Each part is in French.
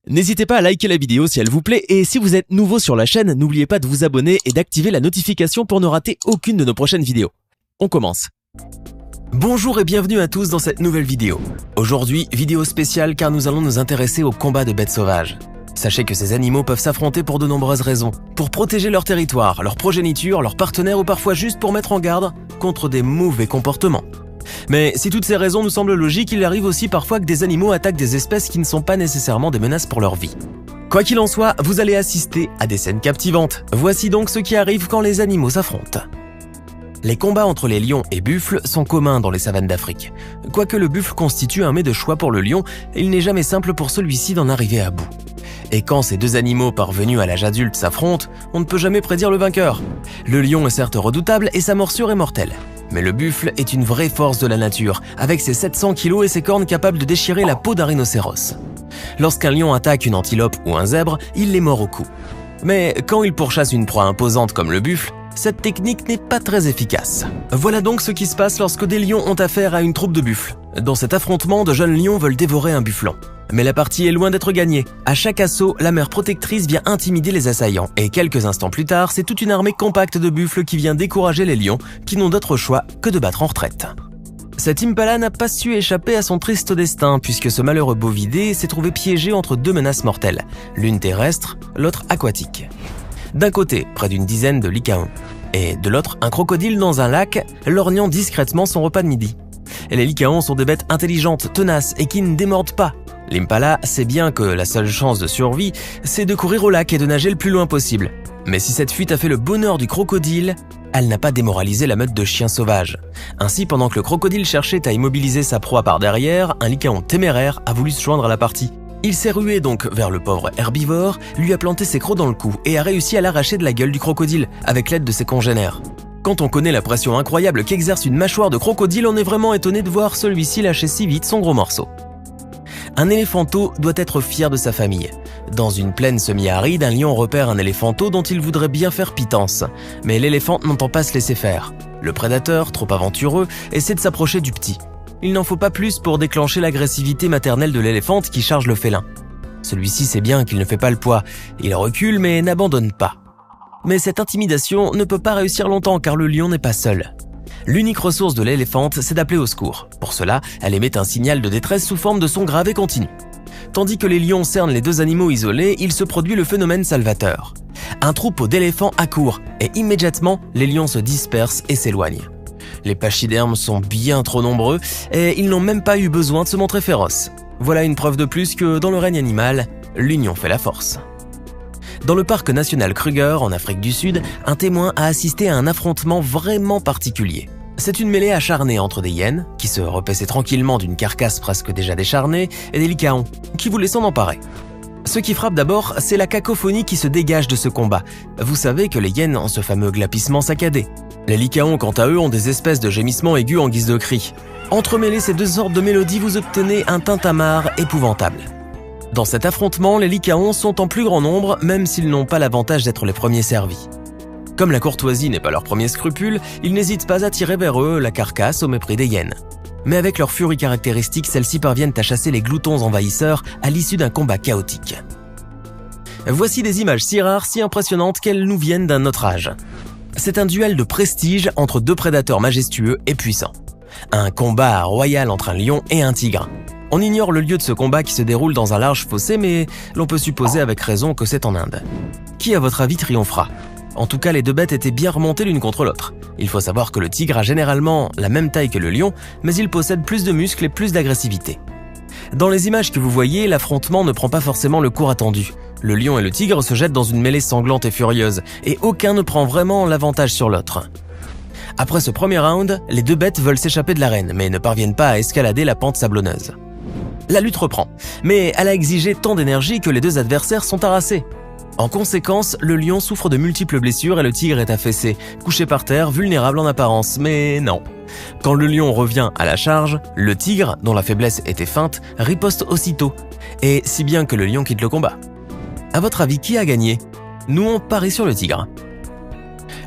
N'hésitez pas à liker la vidéo si elle vous plaît et si vous êtes nouveau sur la chaîne, n'oubliez pas de vous abonner et d'activer la notification pour ne rater aucune de nos prochaines vidéos. On commence. Bonjour et bienvenue à tous dans cette nouvelle vidéo. Aujourd'hui, vidéo spéciale car nous allons nous intéresser aux combats de bêtes sauvages. Sachez que ces animaux peuvent s'affronter pour de nombreuses raisons. Pour protéger leur territoire, leur progéniture, leurs partenaires ou parfois juste pour mettre en garde contre des mauvais comportements. Mais si toutes ces raisons nous semblent logiques, il arrive aussi parfois que des animaux attaquent des espèces qui ne sont pas nécessairement des menaces pour leur vie. Quoi qu'il en soit, vous allez assister à des scènes captivantes. Voici donc ce qui arrive quand les animaux s'affrontent. Les combats entre les lions et buffles sont communs dans les savanes d'Afrique. Quoique le buffle constitue un mets de choix pour le lion, il n'est jamais simple pour celui-ci d'en arriver à bout. Et quand ces deux animaux parvenus à l'âge adulte s'affrontent, on ne peut jamais prédire le vainqueur. Le lion est certes redoutable et sa morsure est mortelle. Mais le buffle est une vraie force de la nature, avec ses 700 kilos et ses cornes capables de déchirer la peau d'un rhinocéros. Lorsqu'un lion attaque une antilope ou un zèbre, il les mord au cou. Mais quand il pourchasse une proie imposante comme le buffle, cette technique n'est pas très efficace. Voilà donc ce qui se passe lorsque des lions ont affaire à une troupe de buffles. Dans cet affrontement, de jeunes lions veulent dévorer un bufflon. Mais la partie est loin d'être gagnée. À chaque assaut, la mère protectrice vient intimider les assaillants. Et quelques instants plus tard, c'est toute une armée compacte de buffles qui vient décourager les lions, qui n'ont d'autre choix que de battre en retraite. Cet impala n'a pas su échapper à son triste destin, puisque ce malheureux bovidé s'est trouvé piégé entre deux menaces mortelles, l'une terrestre, l'autre aquatique. D'un côté, près d'une dizaine de lycaons, et de l'autre, un crocodile dans un lac, lorgnant discrètement son repas de midi. Et les lycaons sont des bêtes intelligentes, tenaces et qui ne démordent pas. L'impala sait bien que la seule chance de survie, c'est de courir au lac et de nager le plus loin possible. Mais si cette fuite a fait le bonheur du crocodile, elle n'a pas démoralisé la meute de chiens sauvages. Ainsi, pendant que le crocodile cherchait à immobiliser sa proie par derrière, un lycaon téméraire a voulu se joindre à la partie. Il s'est rué donc vers le pauvre herbivore, lui a planté ses crocs dans le cou et a réussi à l'arracher de la gueule du crocodile, avec l'aide de ses congénères. Quand on connaît la pression incroyable qu'exerce une mâchoire de crocodile, on est vraiment étonné de voir celui-ci lâcher si vite son gros morceau. Un éléphanteau doit être fier de sa famille. Dans une plaine semi-aride, un lion repère un éléphanteau dont il voudrait bien faire pitance. Mais l'éléphant n'entend pas se laisser faire. Le prédateur, trop aventureux, essaie de s'approcher du petit. Il n'en faut pas plus pour déclencher l'agressivité maternelle de l'éléphante qui charge le félin. Celui-ci sait bien qu'il ne fait pas le poids. Il recule mais n'abandonne pas. Mais cette intimidation ne peut pas réussir longtemps car le lion n'est pas seul. L'unique ressource de l'éléphante, c'est d'appeler au secours. Pour cela, elle émet un signal de détresse sous forme de son grave et continu. Tandis que les lions cernent les deux animaux isolés, il se produit le phénomène salvateur. Un troupeau d'éléphants accourt et immédiatement, les lions se dispersent et s'éloignent. Les pachydermes sont bien trop nombreux et ils n'ont même pas eu besoin de se montrer féroces. Voilà une preuve de plus que dans le règne animal, l'union fait la force. Dans le parc national Kruger, en Afrique du Sud, un témoin a assisté à un affrontement vraiment particulier. C'est une mêlée acharnée entre des hyènes, qui se repaissaient tranquillement d'une carcasse presque déjà décharnée, et des lycaons, qui voulaient s'en emparer. Ce qui frappe d'abord, c'est la cacophonie qui se dégage de ce combat. Vous savez que les hyènes ont ce fameux glapissement saccadé. Les lycaons, quant à eux, ont des espèces de gémissements aigus en guise de cris. Entremêlez ces deux sortes de mélodies, vous obtenez un tintamarre épouvantable. Dans cet affrontement, les lycaons sont en plus grand nombre, même s'ils n'ont pas l'avantage d'être les premiers servis. Comme la courtoisie n'est pas leur premier scrupule, ils n'hésitent pas à tirer vers eux la carcasse au mépris des hyènes. Mais avec leur furie caractéristique, celles-ci parviennent à chasser les gloutons envahisseurs à l'issue d'un combat chaotique. Voici des images si rares, si impressionnantes qu'elles nous viennent d'un autre âge. C'est un duel de prestige entre deux prédateurs majestueux et puissants. Un combat royal entre un lion et un tigre. On ignore le lieu de ce combat qui se déroule dans un large fossé, mais l'on peut supposer avec raison que c'est en Inde. Qui, à votre avis, triomphera ? En tout cas, les deux bêtes étaient bien remontées l'une contre l'autre. Il faut savoir que le tigre a généralement la même taille que le lion, mais il possède plus de muscles et plus d'agressivité. Dans les images que vous voyez, l'affrontement ne prend pas forcément le cours attendu. Le lion et le tigre se jettent dans une mêlée sanglante et furieuse, et aucun ne prend vraiment l'avantage sur l'autre. Après ce premier round, les deux bêtes veulent s'échapper de l'arène, mais ne parviennent pas à escalader la pente sablonneuse. La lutte reprend, mais elle a exigé tant d'énergie que les deux adversaires sont harassés. En conséquence, le lion souffre de multiples blessures et le tigre est affaissé, couché par terre, vulnérable en apparence, mais non. Quand le lion revient à la charge, le tigre, dont la faiblesse était feinte, riposte aussitôt, et si bien que le lion quitte le combat. À votre avis, qui a gagné ? Nous, on parie sur le tigre.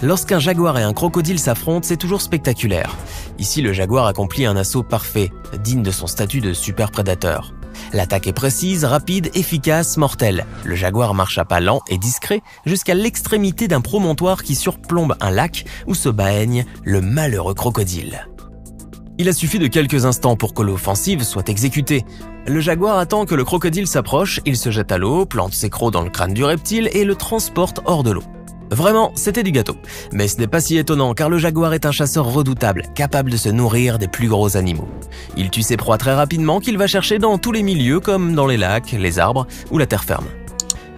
Lorsqu'un jaguar et un crocodile s'affrontent, c'est toujours spectaculaire. Ici, le jaguar accomplit un assaut parfait, digne de son statut de super prédateur. L'attaque est précise, rapide, efficace, mortelle. Le jaguar marche à pas lents et discrets jusqu'à l'extrémité d'un promontoire qui surplombe un lac où se baigne le malheureux crocodile. Il a suffi de quelques instants pour que l'offensive soit exécutée. Le jaguar attend que le crocodile s'approche, il se jette à l'eau, plante ses crocs dans le crâne du reptile et le transporte hors de l'eau. Vraiment, c'était du gâteau. Mais ce n'est pas si étonnant car le jaguar est un chasseur redoutable, capable de se nourrir des plus gros animaux. Il tue ses proies très rapidement qu'il va chercher dans tous les milieux comme dans les lacs, les arbres ou la terre ferme.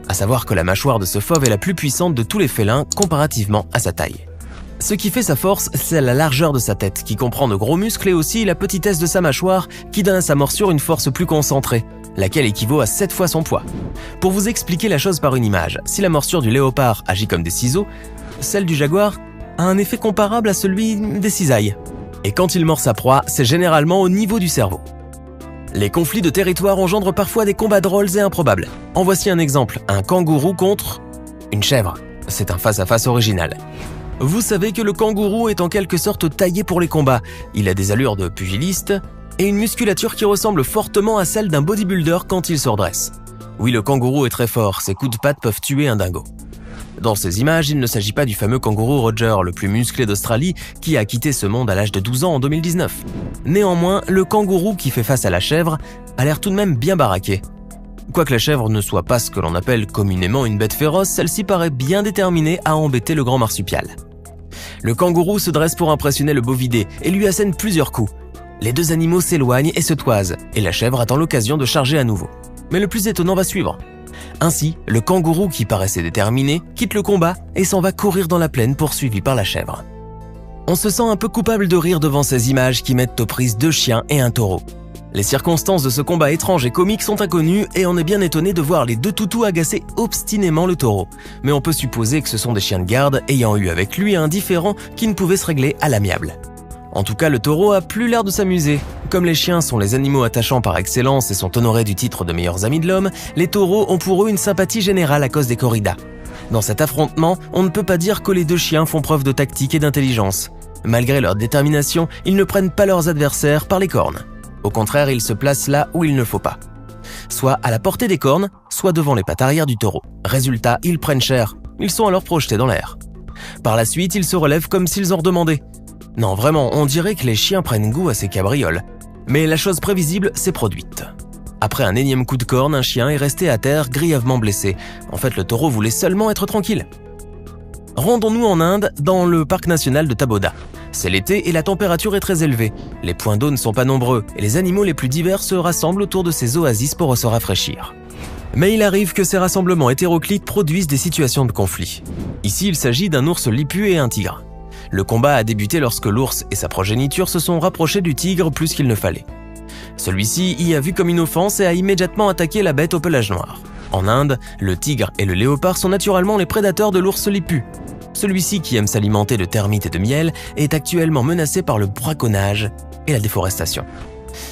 À savoir que la mâchoire de ce fauve est la plus puissante de tous les félins comparativement à sa taille. Ce qui fait sa force, c'est la largeur de sa tête, qui comprend de gros muscles et aussi la petitesse de sa mâchoire, qui donne à sa morsure une force plus concentrée, laquelle équivaut à 7 fois son poids. Pour vous expliquer la chose par une image, si la morsure du léopard agit comme des ciseaux, celle du jaguar a un effet comparable à celui des cisailles. Et quand il mord sa proie, c'est généralement au niveau du cerveau. Les conflits de territoire engendrent parfois des combats drôles et improbables. En voici un exemple, un kangourou contre une chèvre. C'est un face-à-face original. Vous savez que le kangourou est en quelque sorte taillé pour les combats. Il a des allures de pugiliste et une musculature qui ressemble fortement à celle d'un bodybuilder quand il se redresse. Oui, le kangourou est très fort, ses coups de patte peuvent tuer un dingo. Dans ces images, il ne s'agit pas du fameux kangourou Roger, le plus musclé d'Australie, qui a quitté ce monde à l'âge de 12 ans en 2019. Néanmoins, le kangourou qui fait face à la chèvre a l'air tout de même bien baraqué. Quoique la chèvre ne soit pas ce que l'on appelle communément une bête féroce, celle-ci paraît bien déterminée à embêter le grand marsupial. Le kangourou se dresse pour impressionner le bovidé et lui assène plusieurs coups. Les deux animaux s'éloignent et se toisent, et la chèvre attend l'occasion de charger à nouveau. Mais le plus étonnant va suivre. Ainsi, le kangourou qui paraissait déterminé quitte le combat et s'en va courir dans la plaine poursuivi par la chèvre. On se sent un peu coupable de rire devant ces images qui mettent aux prises 2 chiens et un taureau. Les circonstances de ce combat étrange et comique sont inconnues et on est bien étonné de voir les 2 toutous agacer obstinément le taureau. Mais on peut supposer que ce sont des chiens de garde ayant eu avec lui un différend qui ne pouvait se régler à l'amiable. En tout cas, le taureau a plus l'air de s'amuser. Comme les chiens sont les animaux attachants par excellence et sont honorés du titre de meilleurs amis de l'homme, les taureaux ont pour eux une sympathie générale à cause des corridas. Dans cet affrontement, on ne peut pas dire que les 2 chiens font preuve de tactique et d'intelligence. Malgré leur détermination, ils ne prennent pas leurs adversaires par les cornes. Au contraire, ils se placent là où il ne faut pas. Soit à la portée des cornes, soit devant les pattes arrière du taureau. Résultat, ils prennent cher. Ils sont alors projetés dans l'air. Par la suite, ils se relèvent comme s'ils en redemandaient. Non, vraiment, on dirait que les chiens prennent goût à ces cabrioles. Mais la chose prévisible s'est produite. Après un énième coup de corne, un chien est resté à terre grièvement blessé. En fait, le taureau voulait seulement être tranquille. Rendons-nous en Inde, dans le parc national de Taboda. C'est l'été et la température est très élevée. Les points d'eau ne sont pas nombreux et les animaux les plus divers se rassemblent autour de ces oasis pour se rafraîchir. Mais il arrive que ces rassemblements hétéroclites produisent des situations de conflit. Ici, il s'agit d'un ours lipu et un tigre. Le combat a débuté lorsque l'ours et sa progéniture se sont rapprochés du tigre plus qu'il ne fallait. Celui-ci y a vu comme une offense et a immédiatement attaqué la bête au pelage noir. En Inde, le tigre et le léopard sont naturellement les prédateurs de l'ours lipu. Celui-ci, qui aime s'alimenter de termites et de miel, est actuellement menacé par le braconnage et la déforestation.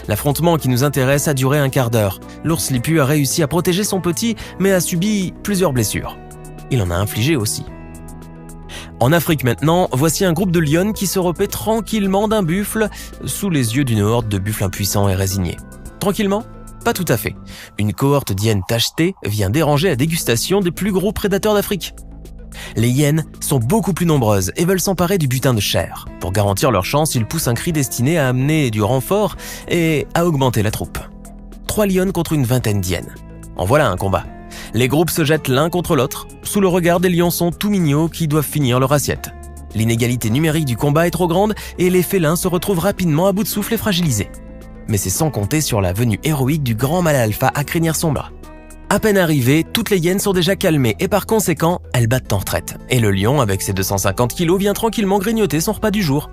L'affrontement qui nous intéresse a duré un quart d'heure. L'ours lipu a réussi à protéger son petit, mais a subi plusieurs blessures. Il en a infligé aussi. En Afrique maintenant, voici un groupe de lionnes qui se repaît tranquillement d'un buffle sous les yeux d'une horde de buffles impuissants et résignés. Tranquillement ? Pas tout à fait. Une cohorte d'hyènes tachetées vient déranger la dégustation des plus gros prédateurs d'Afrique. Les hyènes sont beaucoup plus nombreuses et veulent s'emparer du butin de chair. Pour garantir leur chance, ils poussent un cri destiné à amener du renfort et à augmenter la troupe. 3 lionnes contre une vingtaine d'hyènes. En voilà un combat. Les groupes se jettent l'un contre l'autre, sous le regard des lionçons tout mignons qui doivent finir leur assiette. L'inégalité numérique du combat est trop grande et les félins se retrouvent rapidement à bout de souffle et fragilisés. Mais c'est sans compter sur la venue héroïque du grand mâle alpha à crinière sombre. À peine arrivées, toutes les hyènes sont déjà calmées et par conséquent, elles battent en retraite. Et le lion, avec ses 250 kilos, vient tranquillement grignoter son repas du jour.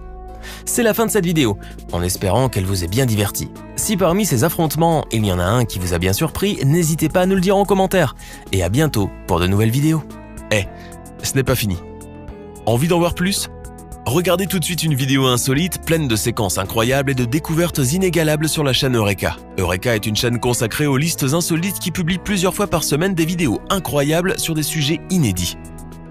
C'est la fin de cette vidéo, en espérant qu'elle vous ait bien diverti. Si parmi ces affrontements, il y en a un qui vous a bien surpris, n'hésitez pas à nous le dire en commentaire. Et à bientôt pour de nouvelles vidéos. Ce n'est pas fini. Envie d'en voir plus ? Regardez tout de suite une vidéo insolite, pleine de séquences incroyables et de découvertes inégalables sur la chaîne Eureka. Eureka est une chaîne consacrée aux listes insolites qui publie plusieurs fois par semaine des vidéos incroyables sur des sujets inédits.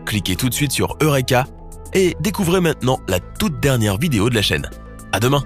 Cliquez tout de suite sur Eureka et découvrez maintenant la toute dernière vidéo de la chaîne. À demain!